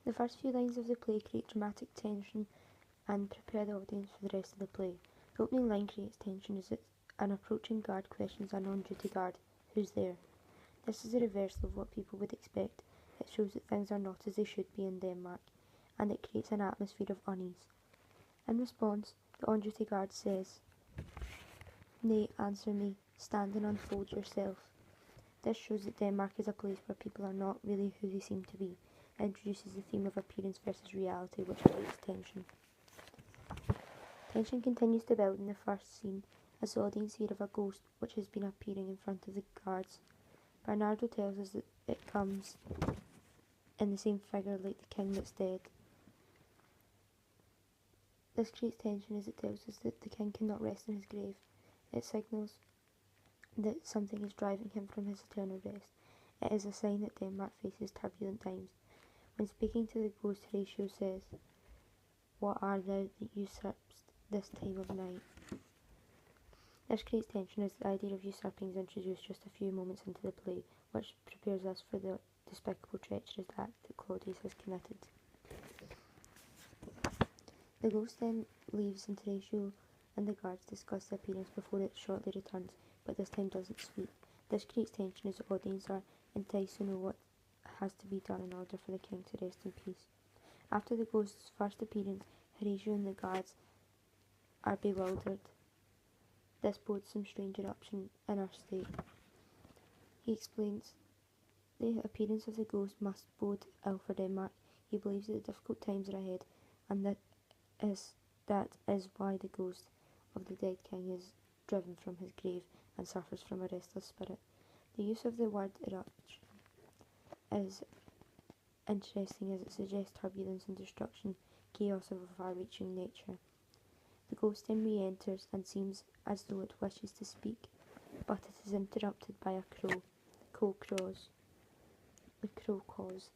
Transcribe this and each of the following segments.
The first few lines of the play create dramatic tension and prepare the audience for the rest of the play. The opening line creates tension as an approaching guard questions an on-duty guard, "Who's there?" This is a reversal of what people would expect. It shows that things are not as they should be in Denmark, and it creates an atmosphere of unease. In response, the on-duty guard says, "Nay, answer me, stand and unfold yourself." This shows that Denmark is a place where people are not really who they seem to be. It introduces the theme of appearance versus reality, which creates tension. Tension continues to build in the first scene as the audience hear of a ghost which has been appearing in front of the guards. Bernardo tells us that it comes in the same figure like the king that's dead. This creates tension as it tells us that the king cannot rest in his grave. It signals that something is driving him from his eternal rest. It is a sign that Denmark faces turbulent times. When speaking to the ghost, Horatio says, "What are thou that usurpst this time of night?" This creates tension as the idea of usurping is introduced just a few moments into the play, which prepares us for the despicable treacherous act that Claudius has committed. The ghost then leaves and Horatio and the guards discuss the appearance before it shortly returns, but this time doesn't speak. This creates tension as the audience are enticed to know what has to be done in order for the king to rest in peace. After the ghost's first appearance, Horatio and the guards are bewildered. This bodes some strange eruption in our state. He explains the appearance of the ghost must bode ill for Denmark. He believes that difficult times are ahead, and that is why the ghost of the dead king is driven from his grave and suffers from a restless spirit. The use of the word eruption is interesting as it suggests turbulence and destruction, chaos of a far-reaching nature. The ghost then re-enters and seems as though it wishes to speak, but it is interrupted by a crow. The crow caws.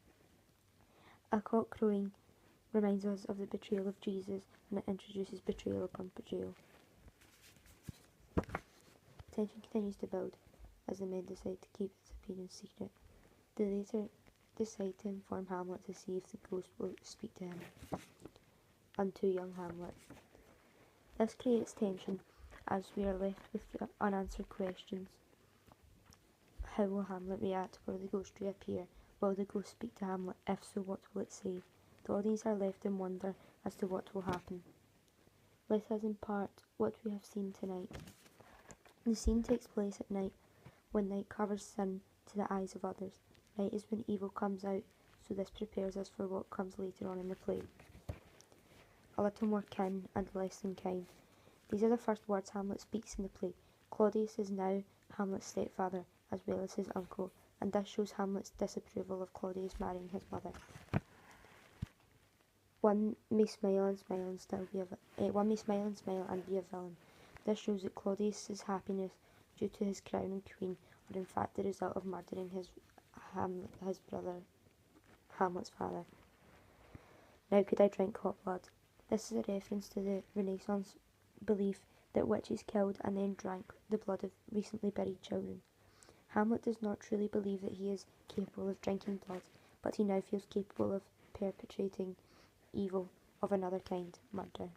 A cock crowing reminds us of the betrayal of Jesus, and it introduces betrayal upon betrayal. Tension continues to build as the men decide to keep its appearance secret. They later decide to inform Hamlet to see if the ghost will speak to him. Unto young Hamlet. This creates tension as we are left with the unanswered questions. How will Hamlet react? Will the ghost reappear? Will the ghost speak to Hamlet? If so, what will it say? The audience are left in wonder as to what will happen. Let us impart what we have seen tonight. The scene takes place at night, when night covers sin to the eyes of others. Night is when evil comes out, so this prepares us for what comes later on in the play. A little more kin and less than kind. These are the first words Hamlet speaks in the play. Claudius is now Hamlet's stepfather, as well as his uncle, and this shows Hamlet's disapproval of Claudius marrying his mother. One may smile and smile and be a villain. This shows that Claudius's happiness, due to his crown and queen, are in fact the result of murdering his brother, Hamlet's father. Now could I drink hot blood? This is a reference to the Renaissance belief that witches killed and then drank the blood of recently buried children. Hamlet does not truly believe that he is capable of drinking blood, but he now feels capable of perpetrating evil of another kind, murder.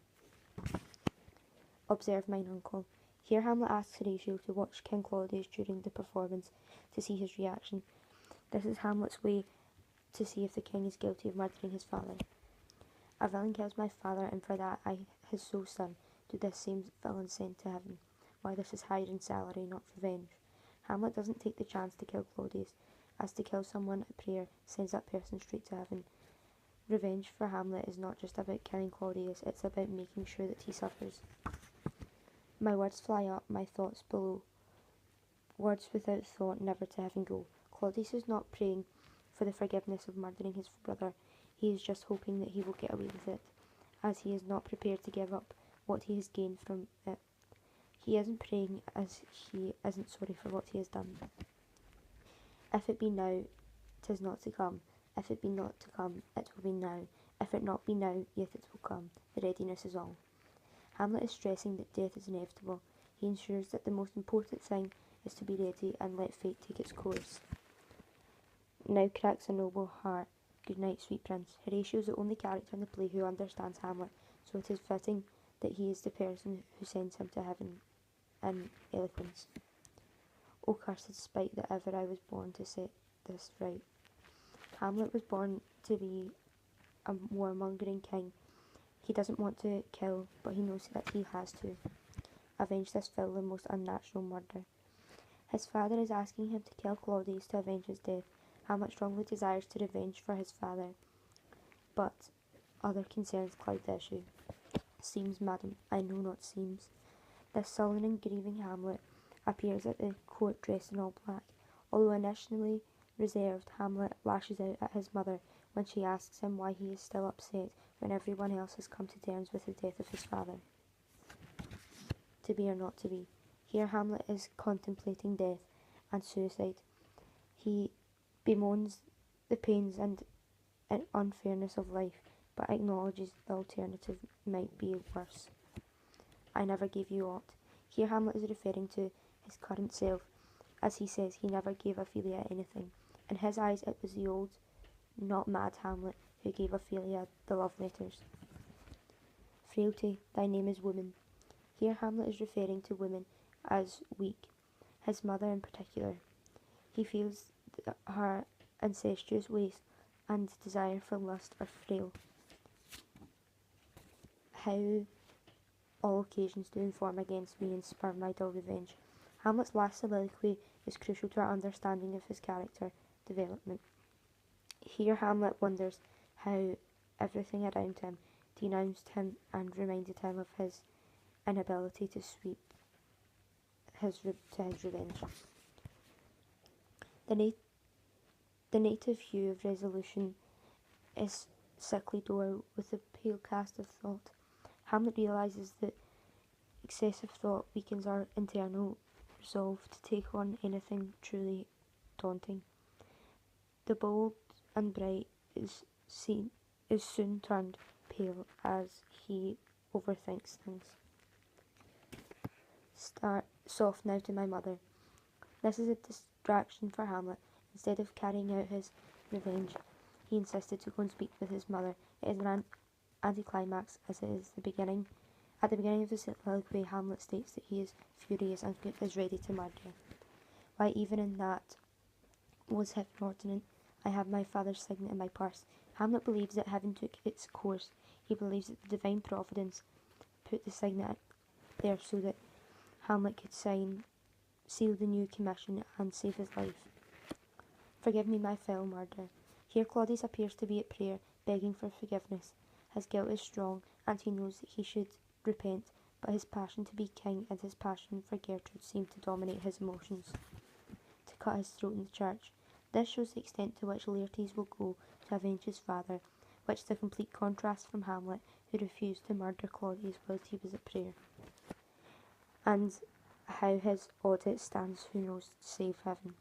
Observe mine uncle. Here Hamlet asks Horatio to watch King Claudius during the performance to see his reaction. This is Hamlet's way to see if the king is guilty of murdering his father. A villain kills my father, and for that I, his sole son, do this same villain sent to heaven. Why, this is hiring salary, not revenge. Hamlet doesn't take the chance to kill Claudius, as to kill someone at prayer sends that person straight to heaven. Revenge for Hamlet is not just about killing Claudius, it's about making sure that he suffers. My words fly up, my thoughts below. Words without thought never to heaven go. Claudius is not praying for the forgiveness of murdering his brother. He is just hoping that he will get away with it, as he is not prepared to give up what he has gained from it. He isn't praying as he isn't sorry for what he has done. If it be now, 'tis not to come. If it be not to come, it will be now. If it not be now, yet it will come. The readiness is all. Hamlet is stressing that death is inevitable. He ensures that the most important thing is to be ready and let fate take its course. Now cracks a noble heart, Good night, sweet prince. Horatio is the only character in the play who understands Hamlet, so it is fitting that he is the person who sends him to heaven in eloquence. O cursed spite that ever I was born to set this right. Hamlet was born to be a warmongering king. He doesn't want to kill, but he knows that he has to avenge this foul and most unnatural murder. His father is asking him to kill Claudius to avenge his death. Hamlet strongly desires to revenge for his father, but other concerns cloud the issue. Seems, madam, I know not seems. This sullen and grieving Hamlet appears at the court dressed in all black. Although initially reserved, Hamlet lashes out at his mother when she asks him why he is still upset when everyone else has come to terms with the death of his father. To be or not to be. Here Hamlet is contemplating death and suicide. He bemoans the pains and unfairness of life, but acknowledges the alternative might be worse. I never gave you aught. Here Hamlet is referring to his current self, as he says he never gave Ophelia anything. In his eyes it was the old, not mad Hamlet who gave Ophelia the love letters. Frailty, thy name is woman. Here Hamlet is referring to women as weak, his mother in particular. He feels her incestuous ways and desire for lust are frail. How all occasions do inform against me and spur my dull revenge. Hamlet's last soliloquy is crucial to our understanding of his character development. Here Hamlet wonders how everything around him denounced him and reminded him of his inability to sweep his revenge. The native hue of resolution is sickly dour with a pale cast of thought. Hamlet realises that excessive thought weakens our internal resolve to take on anything truly daunting. The bold and bright is soon turned pale as he overthinks things. Soft now to my mother. This is a distraction for Hamlet. Instead of carrying out his revenge, he insisted to go and speak with his mother. It is an anticlimax, as it is the beginning. At the beginning of the soliloquy, Hamlet states that he is furious and is ready to murder. Why, even in that was hypnotinant. I have my father's signet in my purse. Hamlet believes that heaven took its course. He believes that the divine providence put the signet there so that Hamlet could seal the new commission and save his life. Forgive me my foul murder. Here Claudius appears to be at prayer, begging for forgiveness. His guilt is strong, and he knows that he should repent, but his passion to be king and his passion for Gertrude seem to dominate his emotions. To cut his throat in the church. This shows the extent to which Laertes will go to avenge his father, which is a complete contrast from Hamlet, who refused to murder Claudius whilst he was at prayer. And how his audit stands who knows to save heaven.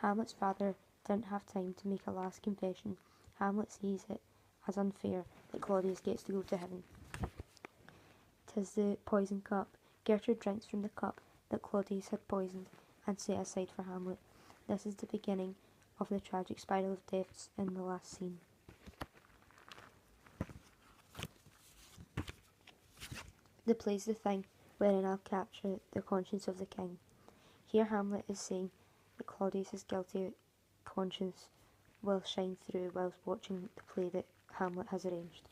Hamlet's father didn't have time to make a last confession. Hamlet sees it as unfair that Claudius gets to go to heaven. 'Tis the poison cup. Gertrude drinks from the cup that Claudius had poisoned and set aside for Hamlet. This is the beginning of the tragic spiral of deaths in the last scene. The play's the thing wherein I'll capture the conscience of the king. Here Hamlet is saying that Claudius' guilty conscience will shine through whilst watching the play that Hamlet has arranged.